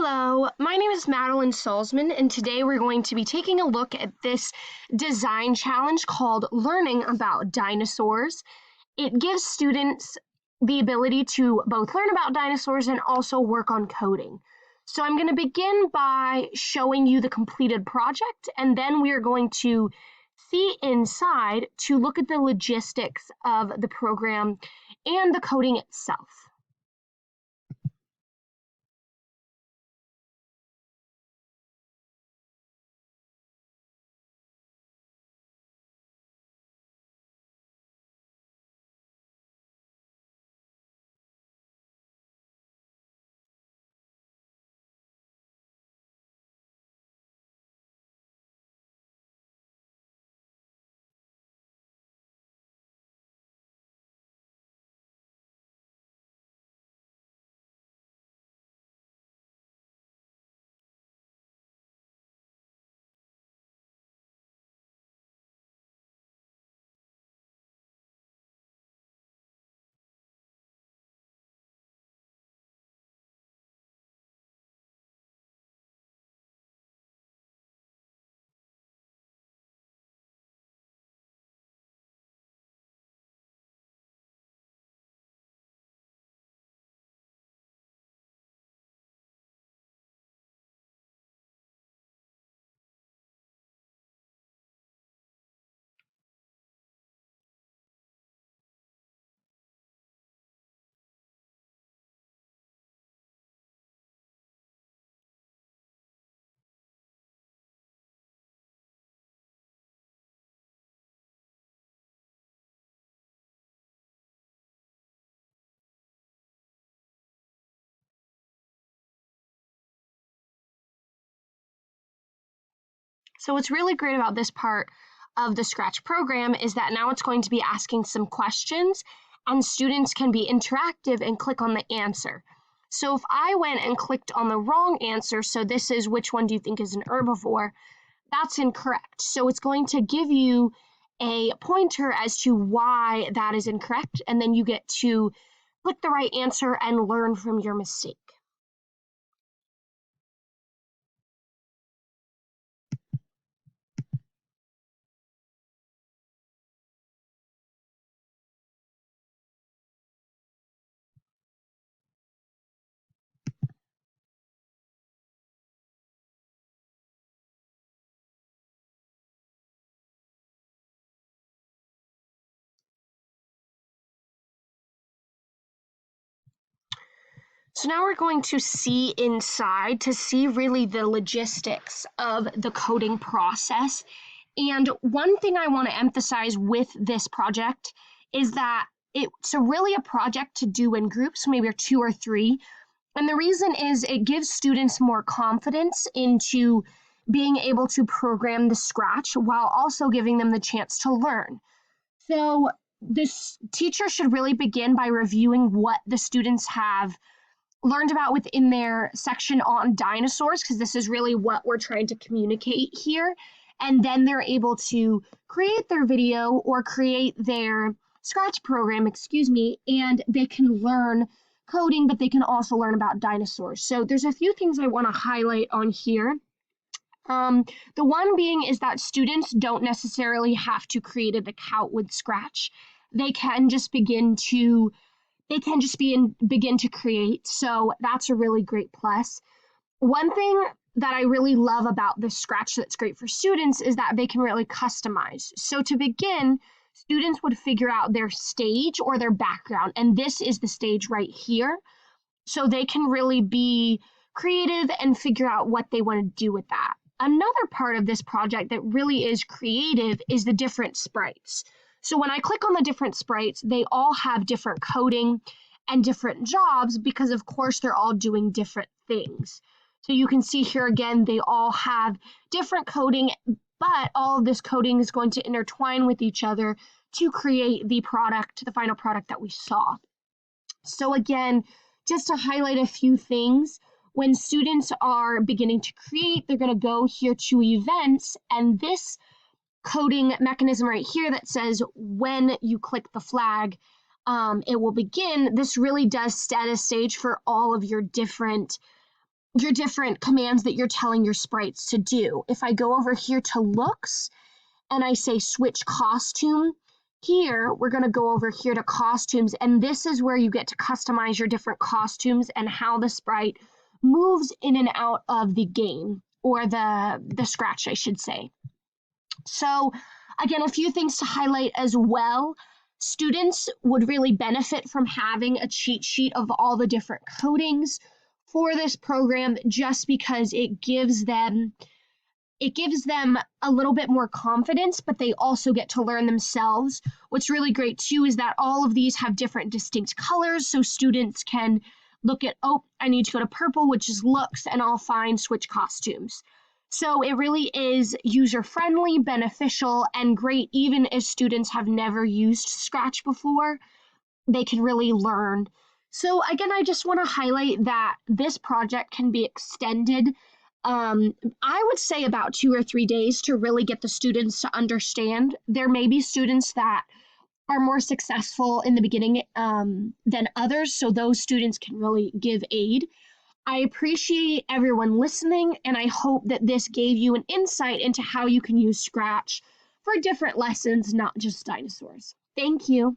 Hello, my name is Madeline Salzman, and today we're going to be taking a look at this design challenge called Learning About Dinosaurs. It gives students the ability to both learn about dinosaurs and also work on coding. So I'm going to begin by showing you the completed project, and then we are going to see inside to look at the logistics of the program and the coding itself. So what's really great about this part of the Scratch program is that now it's going to be asking some questions and students can be interactive and click on the answer. So if I went and clicked on the wrong answer, so this is which one do you think is an herbivore, that's incorrect. So it's going to give you a pointer as to why that is incorrect, and then you get to click the right answer and learn from your mistake. So now we're going to see inside to see really the logistics of the coding process. And one thing I want to emphasize with this project is that it's really a project to do in groups, maybe 2 or 3. And the reason is it gives students more confidence into being able to program the Scratch while also giving them the chance to learn. So this teacher should really begin by reviewing what the students have learned about within their section on dinosaurs, because this is really what we're trying to communicate here. And then they're able to create their video or create their Scratch program, and they can learn coding, but they can also learn about dinosaurs. So there's a few things I want to highlight on here. The one being is that students don't necessarily have to create an account with Scratch. They can just begin to create. So that's a really great plus. One thing that I really love about this Scratch that's great for students is that they can really customize. So to begin, students would figure out their stage or their background, and this is the stage right here. So they can really be creative and figure out what they want to do with that. Another part of this project that really is creative is the different sprites. So when I click on the different sprites, they all have different coding and different jobs because, of course, they're all doing different things. So you can see here again, they all have different coding, but all of this coding is going to intertwine with each other to create the product, the final product that we saw. So again, just to highlight a few things, when students are beginning to create, they're going to go here to events, and this coding mechanism right here that says when you click the flag, it will begin. This really does set a stage for all of your different your different commands that you're telling your sprites to do. If I go over here to looks and I say switch costume, here we're going to go over here to costumes, and this is where you get to customize your different costumes and how the sprite moves in and out of the game, or the scratch, I should say. So, again, a few things to highlight as well. Students would really benefit from having a cheat sheet of all the different codings for this program, just because it gives them a little bit more confidence, but they also get to learn themselves. What's really great too is that all of these have different distinct colors, so students can look at, oh, I need to go to purple, which is looks, and I'll find switch costumes. So it really is user-friendly, beneficial, and great even if students have never used Scratch before. They can really learn. So again, I just want to highlight that this project can be extended. I would say about 2 or 3 days to really get the students to understand. There may be students that are more successful in the beginning than others, so those students can really give aid. I appreciate everyone listening, and I hope that this gave you an insight into how you can use Scratch for different lessons, not just dinosaurs. Thank you.